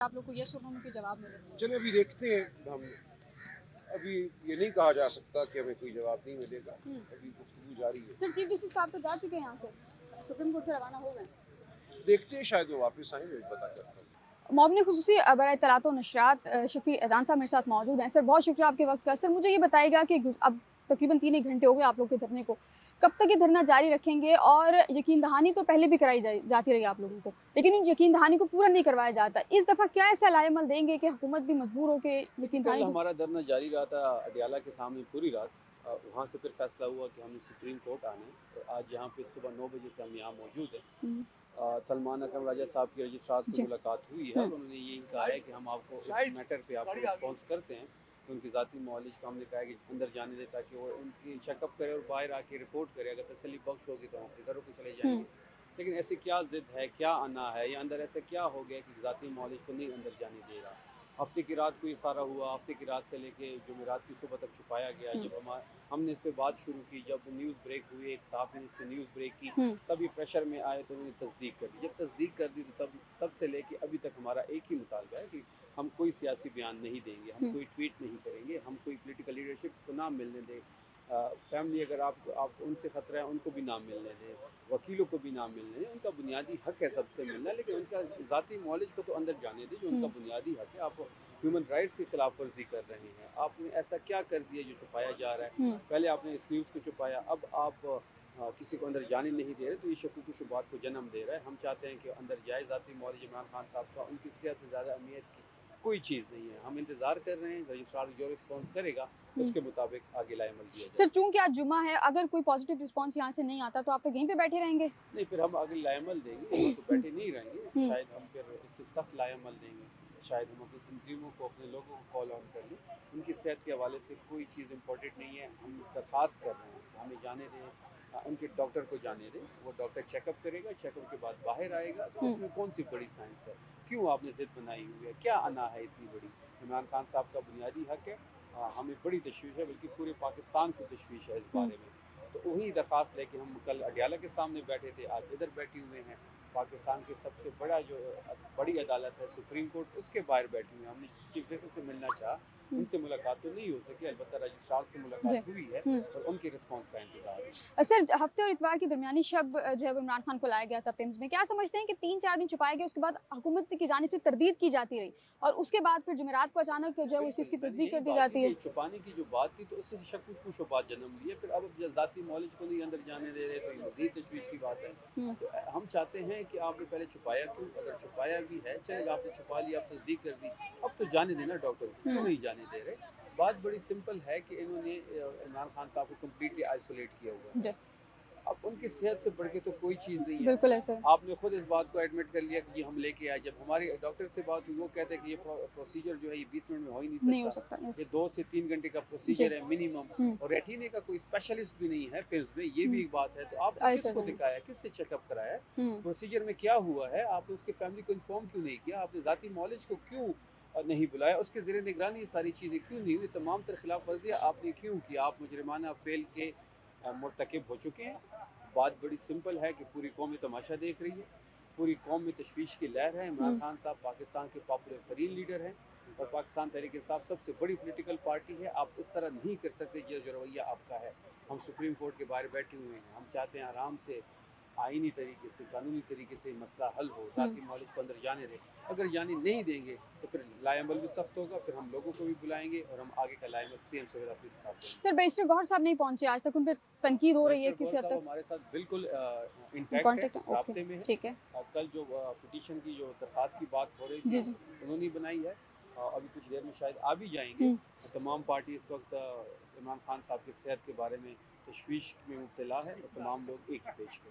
आप लोग को यस और नो में कोई जवाब मिले? चलिए अभी देखते हैं हम। अभी ये नहीं कहा जा सकता कि हमें कोई जवाब नहीं मिलेगा। अभी गुफ्तगू जारी है। सर चीफ जस्टिस साहब तो जा चुके हैं यहाँ से, सुप्रीम कोर्ट से रवाना हो गए। देखते हैं, शायद वो वापस आएंगे, पता करता हूँ। मौमनी खुसूसी बराए इत्तलात व नशरियात शफी अजान साहब मेरे साथ मौजूद हैं। सर बहुत शुक्रिया आपके वक्त का। सर मुझे ये बताइएगा कि अब तकरीबन 3 घंटे हो गए आप लोग के धरने को, कब तक ये धरना जारी रखेंगे? और यकीन दहानी तो पहले भी कराई जाती रही आप लोगों को, लेकिन उन यकीन दहानी को पूरा नहीं करवाया जाता। इस दफ़ा क्या ऐसा लाएमल देंगे कि हुकूमत भी मजबूर हो के यकीन कल दहानी हमारा धरना जारी रहा था अडियाला के सामने पूरी रात। वहाँ से फिर फैसला हुआ कि हमें सुप्रीम कोर्ट आना है। तो आज यहाँ पे सुबह 9 बजे से हम यहाँ मौजूद हैं। सलमान अकरम राजा साहब की रजिस्ट्रार से मुलाकात हुई है। उन्होंने यही कहा है कि हम आपको इस मैटर पे आपको रिस्पॉन्स करते हैं। तो उनकी ज़ाती मॉलिज को हमने कहा कि अंदर जाने दे ताकि वो उनकी चेकअप करे और बाहर आके रिपोर्ट करे। अगर तसल्ली बख्श होगी तो हम अपने घरों को चले जाएंगे। लेकिन ऐसे क्या ज़िद है, क्या आना है, या अंदर ऐसा क्या हो गया कि ज़ाती मॉलिज को नहीं अंदर जाने दे रहा। हफ्ते की रात को ये सारा हुआ। हफ्ते की रात से लेके जुमेरात की सुबह तक छुपाया गया। जब हमने इस पे बात शुरू की, जब न्यूज़ ब्रेक हुई, एक साहब ने इस पे न्यूज़ ब्रेक की, तभी प्रेशर में आए तो उन्होंने तस्दीक कर दी। जब तस्दीक कर दी तो तब से लेके अभी तक हमारा एक ही मुतालबा है कि हम कोई सियासी बयान नहीं देंगे, हम कोई ट्वीट नहीं करेंगे, हम कोई पॉलिटिकल लीडरशिप को ना मिलने दें। फैमिली अगर आप उनसे ख़तरा है उनको भी ना मिलने दें, वकीलों को भी ना मिलने दें। उनका बुनियादी हक है सबसे मिलना, लेकिन उनका ज़ाती नॉलेज को तो अंदर जाने दें जो उनका बुनियादी हक है। आप ह्यूमन राइट्स की खिलाफ वर्जी कर रहे हैं। आपने ऐसा क्या कर दिया जो छुपाया जा रहा है? पहले आपने इस न्यूज़ को छुपाया, अब आप किसी को अंदर जाने नहीं दे रहे, तो ये शकूक व शुबहात को जन्म दे रहा है। हम चाहते हैं कि अंदर जाए ज़ाती मौलवी इमरान खान साहब का। उनकी सेहत से ज़्यादा अहमियत की कोई चीज़ नहीं है। हम इंतज़ार कर रहे हैं, रजिस्ट्रार जो रिस्पॉन्स करेगा उसके मुताबिक आगे लाएमल दिया जाए। सर चूंकि आज जुमा है, अगर कोई पॉजिटिव रिस्पांस यहाँ से नहीं आता तो आप लोग यहीं पे बैठे रहेंगे? नहीं, फिर हम आगे लाएमल देंगे, यहाँ तो बैठे नहीं रहेंगे। शायद हम फिर इससे सख्त लाएमल देंगे। शायद हम अपनी तंजीमों को, अपने लोगों को कॉल ऑन कर लें। उनकी सेहत के हवाले से कोई चीज़ इम्पोर्टेंट नहीं है। हम दरख्वास्त कर रहे हैं, हमें जाने दें, उनके डॉक्टर को जाने दें। वो डॉक्टर चेकअप करेगा, चेकअप के बाद बाहर आएगा। तो उसमें कौन सी बड़ी साइंस है? क्यों आपने ज़िद बनाई हुई है? क्या अना है इतनी बड़ी? इमरान खान साहब का बुनियादी हक है। हमें बड़ी तशवीश है, बल्कि पूरे पाकिस्तान को तशवीश है इस बारे में। तो वही दरख्वास्त लेके हम कल अडियाला के सामने बैठे थे, आज इधर बैठे हुए हैं। पाकिस्तान के सबसे बड़ी अदालत है सुप्रीम कोर्ट, उसके बाहर बैठे हुए हैं। हमने चीफ जस्टिस से मिलना चाहा, उनसे मुलाकात तो नहीं हो सकी, अलबत्ता रजिस्ट्रार से मुलाकात हुई है और उनके रिस्पॉन्स का इंतजार है। सर हफ्ते और इतवार की दरमियानी शब जो है वो इमरान खान को लाया गया था पिम्स में। क्या समझते हैं कि 3-4 दिन छुपाया गया, उसके बाद हुकूमत की जानिब से तरदीद की जाती रही और उसके बाद फिर जुमेरात को अचानक जो है वो इस चीज़ की तस्दीक कर दी जाती है? छुपाने की जो बात थी तो उससे शकूक व शुबहात जन्म लिए। फिर अब ज़ाती नॉलेज को नहीं अंदर जाने दे रहे तो ये मज़ीद तशवीश की बात है। तो हम चाहते हैं कि आपने पहले छुपाया क्यों? अगर छुपाया भी है, चले आपने छुपा लिया, आप तस्दीक कर दी, अब तो जाने देना डॉक्टर को, क्यों नहीं जाने दे रहे? बात बड़ी सिंपल है कि इन्होंने इमरान खान साहब को कम्प्लीटली आइसोलेट किया हुआ है। अब उनकी सेहत से बढ़ के तो कोई चीज़ नहीं है। बिल्कुल ऐसा है। आपने खुद इस बात को एडमिट कर लिया कि जी हम लेके आए। जब हमारे डॉक्टर से बात हुई, वो कहते हैं कि ये प्रोसीजर जो है ये 20 मिनट में हो ही नहीं सकता। ये 2 से 3 घंटे का प्रोसीजर है मिनिमम। और रेटिने का कोई स्पेशलिस्ट भी नहीं है फिल्म में, ये भी एक बात है। तो आपने किसको दिखाया, किससे चेकअप कराया, प्रोसीजर में क्या हुआ है? आपने उसके फैमिली को इन्फॉर्म क्यों नहीं किया? आपने ज़ाती नॉलेज को क्यों नहीं बुलाया? उसके ज़रिए निगरानी ये सारी चीज़ें क्यों नहीं हुई? तमाम तर खिलाफ वर्जियाँ आपने क्यों की? आप मुजरिमाना फेल के मुर्तकिब हो चुके हैं। बात बड़ी सिंपल है कि पूरी कौम तमाशा देख रही है, पूरी कौम में तशवीश की लहर है। इमरान खान साहब पाकिस्तान के पॉपुलर तरीन लीडर हैं और पाकिस्तान तहरीक इंसाफ सबसे बड़ी पॉलिटिकल पार्टी है। आप इस तरह नहीं कर सकते जो रवैया आपका है। हम सुप्रीम कोर्ट के बाहर बैठे हुए हैं, हम चाहते हैं आराम से आईनी तरीके से, कानूनी तरीके से मसला हल हो, ज़ाती नॉलेज को अंदर जाने दें। अगर जाने नहीं देंगे तो फिर लाएमल भी सख्त होगा, फिर हम लोगों को भी बुलाएंगे और हम आगे का लाएमल सीएम सवेद अफरीदी साहब देंगे। सर बैरिस्टर गौहर साहब नहीं पहुंचे आज तक, उन पर तनकीद हो रही है किसी हद तक? हमारे साथ बिल्कुल इंटैक्ट है, राब्ते में है। ठीक है। कल जो पिटीशन की जो दरख्वास्त की बात हो रही थी उन्होंने बनाई है। अभी कुछ देर में शायद आ भी जाएंगे। तमाम पार्टी इस वक्त इमरान खान साहब की सेहत के बारे में तशवीश में मुब्तला है और तमाम लोग एक ही पेश करें।